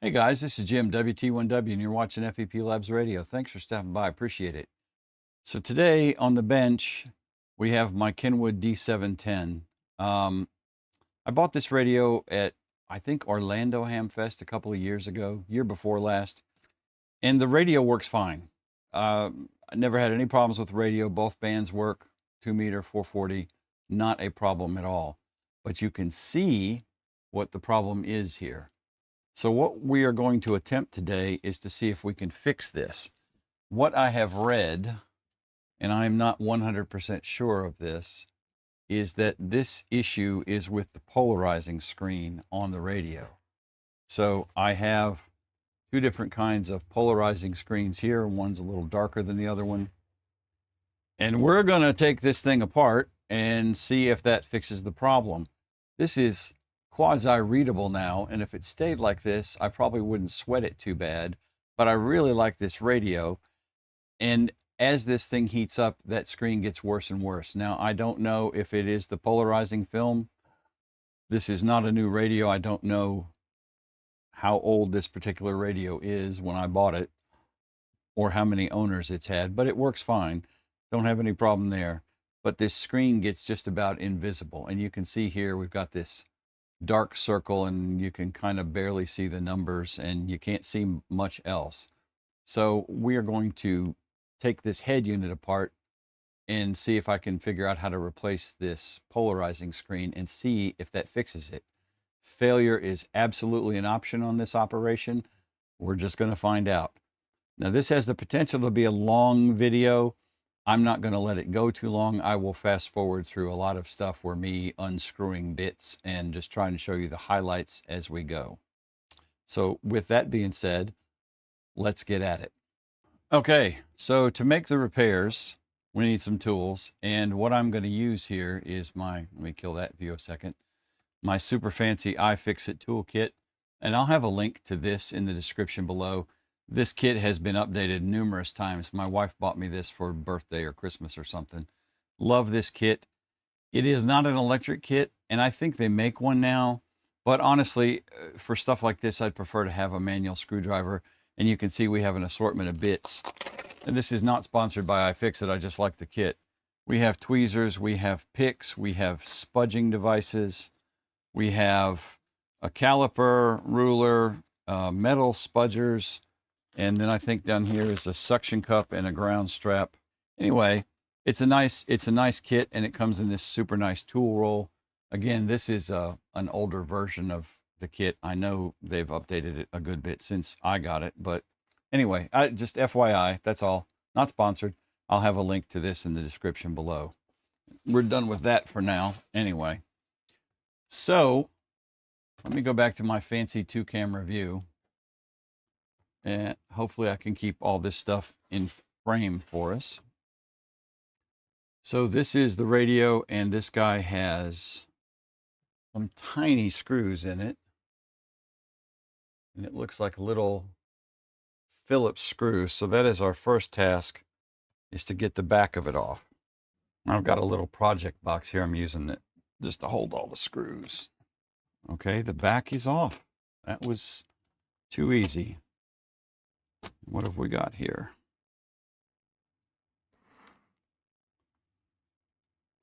Hey guys, this is Jim, WT1W, and you're watching FEPLabs Radio. Thanks for stopping by, appreciate it. So today on the bench, we have my Kenwood D710. I bought this radio at, I think, Orlando Hamfest a couple of years ago, year before last, and the radio works fine. I never had any problems with radio. Both bands work, 2 meter, 440, not a problem at all. But you can see what the problem is here. So what we are going to attempt today is to see if we can fix this. What I have read, and I'm not 100% sure of this, is that this issue is with the polarizing screen on the radio. So I have two different kinds of polarizing screens here. One's a little darker than the other one. And we're going to take this thing apart and see if that fixes the problem. This is quasi-readable now, and if it stayed like this, I probably wouldn't sweat it too bad, but I really like this radio, and as this thing heats up, that screen gets worse and worse. Now, I don't know if it is the polarizing film. This is not a new radio. I don't know how old this particular radio is when I bought it, or how many owners it's had, but it works fine. Don't have any problem there, but this screen gets just about invisible, and you can see here we've got this dark circle and you can kind of barely see the numbers and you can't see much else. So we are going to take this head unit apart and see if I can figure out how to replace this polarizing screen and see if that fixes it. Failure is absolutely an option on this operation. We're just going to find out. Now this has the potential to be a long video. I'm not going to let it go too long. I will fast forward through a lot of stuff where me unscrewing bits and just trying to show you the highlights as we go. So with that being said, let's get at it. Okay, so to make the repairs, we need some tools. And what I'm going to use here is let me kill that view a second, my super fancy iFixit toolkit. And I'll have a link to this in the description below. This kit has been updated numerous times. My wife bought me this for birthday or Christmas or something. Love this kit. It is not an electric kit, and I think they make one now. But honestly, for stuff like this, I'd prefer to have a manual screwdriver. And you can see we have an assortment of bits. And this is not sponsored by iFixit. I just like the kit. We have tweezers, we have picks, we have spudging devices, we have a caliper, ruler, metal spudgers, and then I think down here is a suction cup and a ground strap. Anyway, it's a nice kit, and it comes in this super nice tool roll. Again, this is an older version of the kit. I know they've updated it a good bit since I got it, but anyway, just FYI, that's all. Not sponsored. I'll have a link to this in the description below. We're done with that for now, anyway. So let me go back to my fancy 2-camera view. And hopefully I can keep all this stuff in frame for us. So this is the radio, and this guy has some tiny screws in it. And it looks like little Phillips screws. So that is our first task, is to get the back of it off. I've got a little project box here. I'm using it just to hold all the screws. Okay, the back is off. That was too easy. What have we got here?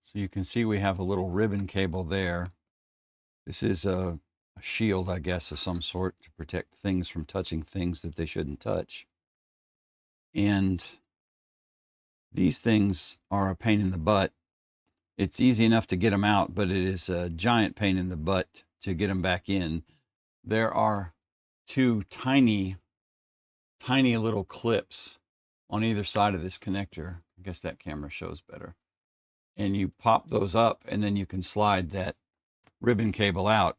So you can see we have a little ribbon cable there. This is a shield, I guess, of some sort to protect things from touching things that they shouldn't touch. And these things are a pain in the butt. It's easy enough to get them out, but it is a giant pain in the butt to get them back in. There are two tiny little clips on either side of this connector. I guess that camera shows better. And you pop those up, and then you can slide that ribbon cable out.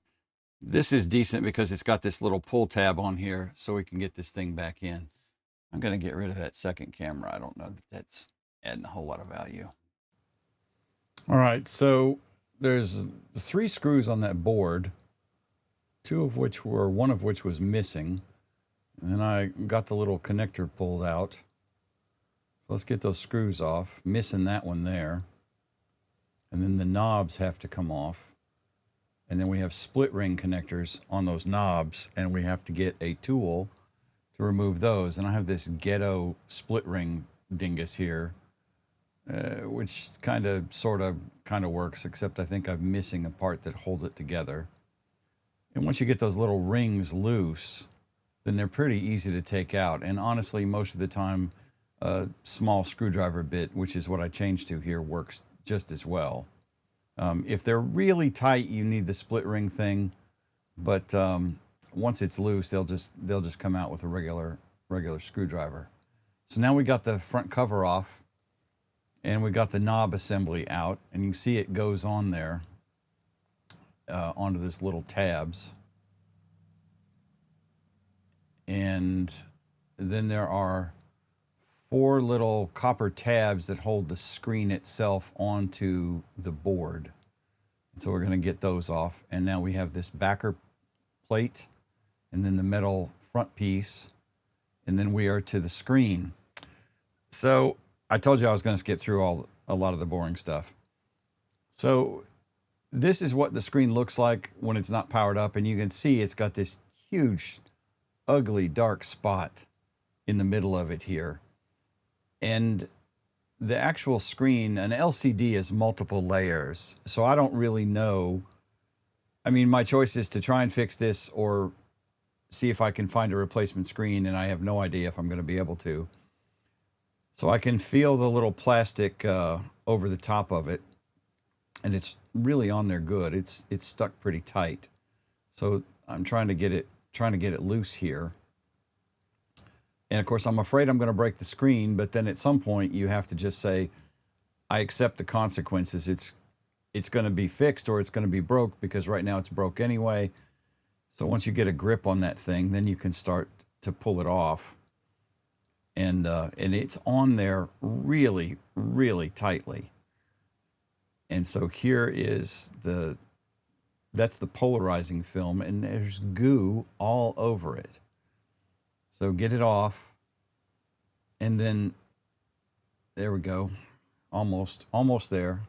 This is decent because it's got this little pull tab on here so we can get this thing back in. I'm going to get rid of that second camera. I don't know that that's adding a whole lot of value. All right, so there's 3 screws on that board, one of which was missing. And then I got the little connector pulled out. So let's get those screws off. Missing that one there. And then the knobs have to come off. And then we have split ring connectors on those knobs, and we have to get a tool to remove those. And I have this ghetto split ring dingus here, which kind of works, except I think I'm missing a part that holds it together. And once you get those little rings loose, then they're pretty easy to take out. And honestly, most of the time, a small screwdriver bit, which is what I changed to here, works just as well. If they're really tight, you need the split ring thing, but once it's loose, they'll just come out with a regular screwdriver. So now we got the front cover off, and we got the knob assembly out, and you can see it goes on there onto this little tabs. And then there are 4 little copper tabs that hold the screen itself onto the board. So we're going to get those off. And now we have this backer plate, and then the metal front piece, and then we are to the screen. So I told you I was going to skip through a lot of the boring stuff. So this is what the screen looks like when it's not powered up, and you can see it's got this huge, ugly, dark spot in the middle of it here. And the actual screen, an LCD is multiple layers, so I don't really know. I mean, my choice is to try and fix this or see if I can find a replacement screen, and I have no idea if I'm going to be able to. So I can feel the little plastic over the top of it, and it's really on there good. It's stuck pretty tight. So I'm trying to get it loose here. And of course, I'm afraid I'm going to break the screen, but then at some point you have to just say, I accept the consequences. It's going to be fixed or it's going to be broke, because right now it's broke anyway. So once you get a grip on that thing, then you can start to pull it off. And it's on there really, really tightly. And so here is that's the polarizing film, and there's goo all over it. So get it off, and then there we go, almost there.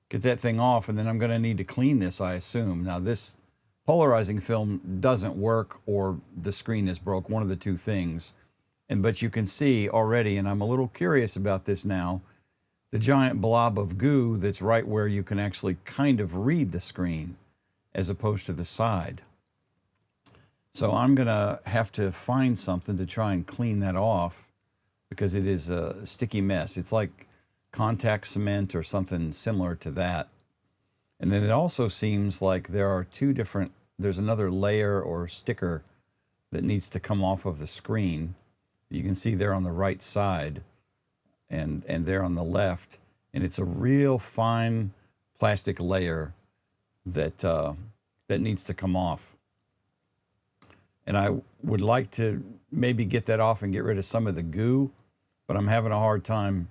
Get that thing off, and then I'm going to need to clean this, I assume. Now this polarizing film doesn't work, or the screen is broke, one of the two things. But you can see already, and I'm a little curious about this now, the giant blob of goo that's right where you can actually kind of read the screen, as opposed to the side. So I'm going to have to find something to try and clean that off, because it is a sticky mess. It's like contact cement or something similar to that. And then it also seems like there are there's another layer or sticker that needs to come off of the screen. You can see there on the right side and there on the left. And it's a real fine plastic layer that needs to come off. And I would like to maybe get that off and get rid of some of the goo, but I'm having a hard time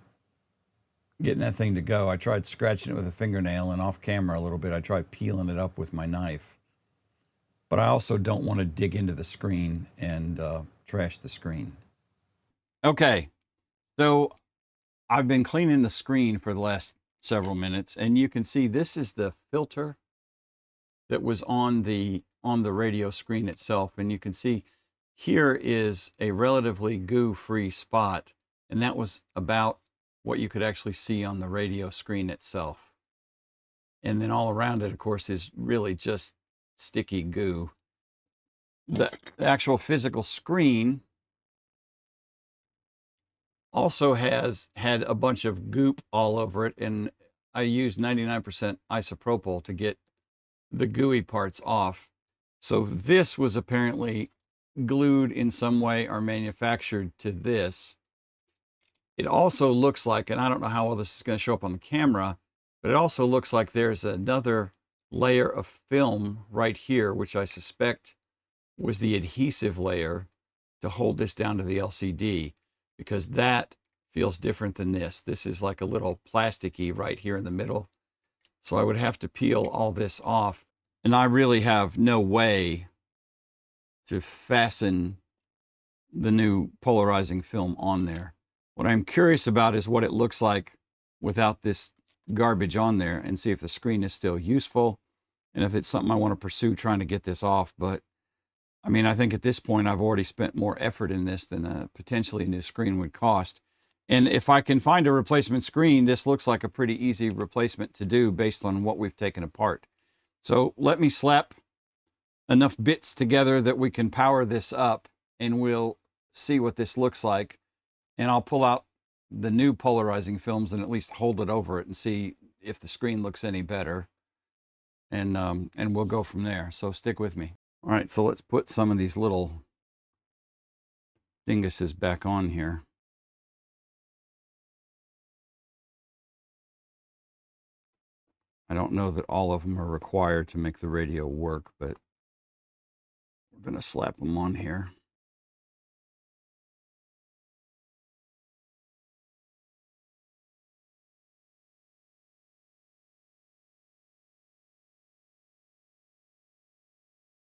getting that thing to go. I tried scratching it with a fingernail, and off camera a little bit, I tried peeling it up with my knife. But I also don't want to dig into the screen and trash the screen. Okay, so I've been cleaning the screen for the last several minutes, and you can see this is the filter that was on the radio screen itself. And you can see here is a relatively goo-free spot, and that was about what you could actually see on the radio screen itself. And then all around it, of course, is really just sticky goo. The actual physical screen also has had a bunch of goop all over it, and I used 99% isopropyl to get the gooey parts off. So this was apparently glued in some way or manufactured to this. It also looks like, and I don't know how well this is going to show up on the camera, but it also looks like there's another layer of film right here, which I suspect was the adhesive layer to hold this down to the LCD, because that feels different than this. This is like a little plasticky right here in the middle. So I would have to peel all this off, and I really have no way to fasten the new polarizing film on there. What I'm curious about is what it looks like without this garbage on there and see if the screen is still useful and if it's something I want to pursue trying to get this off. But I mean, I think at this point I've already spent more effort in this than a potentially new screen would cost. And if I can find a replacement screen, this looks like a pretty easy replacement to do based on what we've taken apart. So let me slap enough bits together that we can power this up, and we'll see what this looks like. And I'll pull out the new polarizing films and at least hold it over it and see if the screen looks any better. And we'll go from there. So stick with me. All right, so let's put some of these little dinguses back on here. I don't know that all of them are required to make the radio work, but we're going to slap them on here.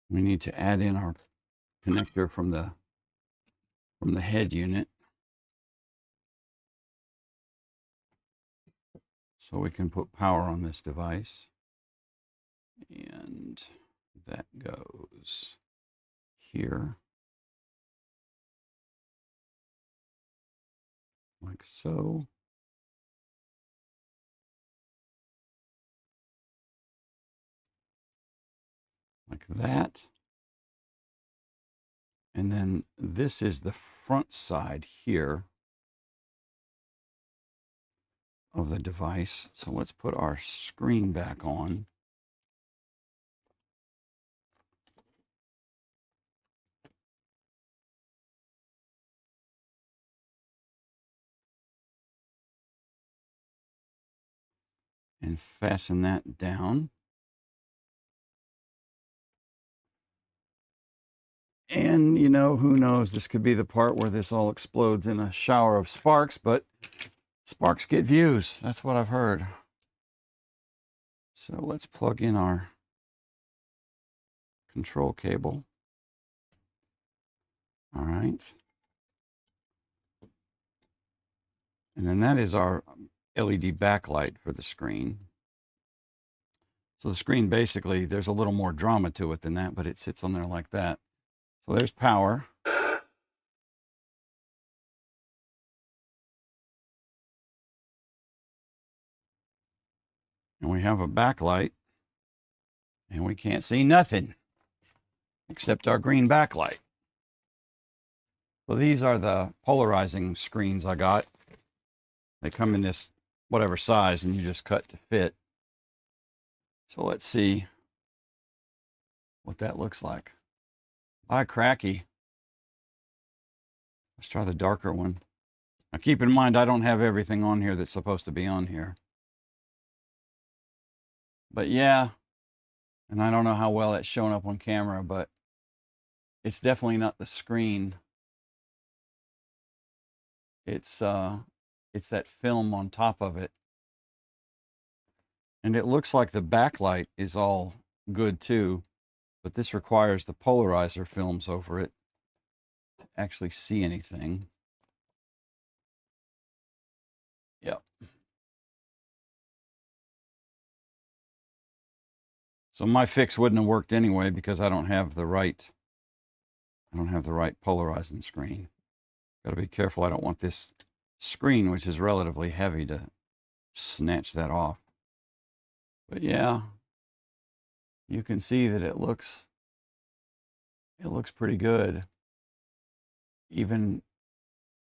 We need to add in our connector from the head unit so we can put power on this device. And that goes here, like so. Like that. And then this is the front side here of the device. So let's put our screen back on. And fasten that down. And, you know, who knows, this could be the part where this all explodes in a shower of sparks, but sparks get views. That's what I've heard. So let's plug in our control cable. All right. And then that is our LED backlight for the screen. So the screen basically, there's a little more drama to it than that, but it sits on there like that. So there's power. And we have a backlight. And we can't see nothing except our green backlight. So these are the polarizing screens I got. They come in this whatever size and you just cut to fit. So let's see what that looks like. By cracky. Let's try the darker one. Now keep in mind, I don't have everything on here that's supposed to be on here. But yeah, and I don't know how well it's shown up on camera, but it's definitely not the screen. It's that film on top of it. And it looks like the backlight is all good too, but this requires the polarizer films over it to actually see anything. Yep. So my fix wouldn't have worked anyway because I don't have the right polarizing screen. Got to be careful. I don't want this screen, which is relatively heavy, to snatch that off. But yeah, you can see that it looks pretty good, even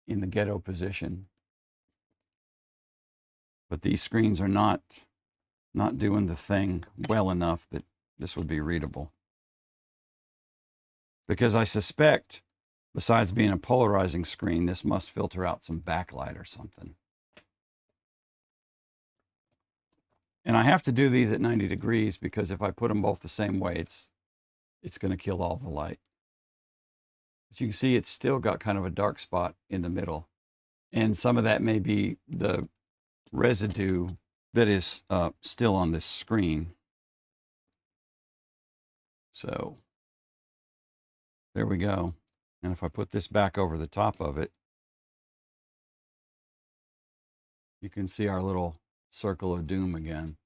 in the ghetto position. But these screens are not doing the thing well enough that this would be readable. Because I suspect, besides being a polarizing screen, this must filter out some backlight or something. And I have to do these at 90 degrees because if I put them both the same way, it's going to kill all the light. But you can see it's still got kind of a dark spot in the middle. And some of that may be the residue that is still on this screen. So there we go. And if I put this back over the top of it, you can see our little circle of doom again.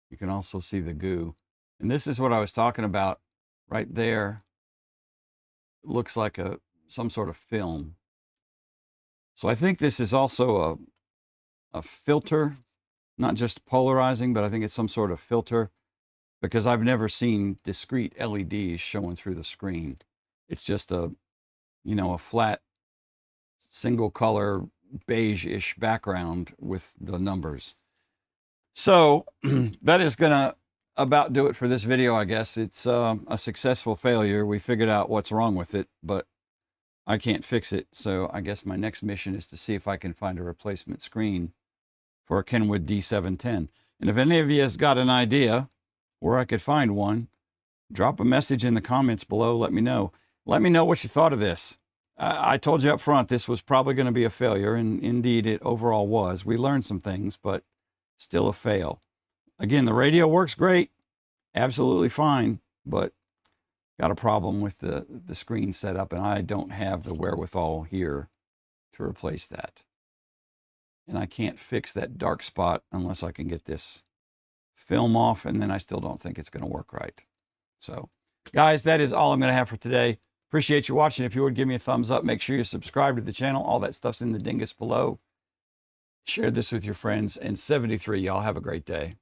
You can also see the goo. And this is what I was talking about right there. It looks like some sort of film. So I think this is also a filter, not just polarizing, but I think it's some sort of filter, because I've never seen discrete LEDs showing through the screen. It's just a flat single color beige-ish background with the numbers. So that is gonna about do it for this video, I guess. It's a successful failure. We figured out what's wrong with it, but I can't fix it. So I guess my next mission is to see if I can find a replacement screen for a Kenwood D710. And if any of you has got an idea where I could find one, drop a message in the comments below. Let me know. Let me know what you thought of this. I told you up front this was probably going to be a failure, and indeed it overall was. We learned some things, but still a fail. Again, the radio works great, absolutely fine, but got a problem with the screen setup, and I don't have the wherewithal here to replace that. And I can't fix that dark spot unless I can get this film off, and then I still don't think it's going to work right. So, guys, that is all I'm going to have for today. Appreciate you watching. If you would give me a thumbs up, make sure you subscribe to the channel. All that stuff's in the dingus below. Share this with your friends. And 73, y'all have a great day.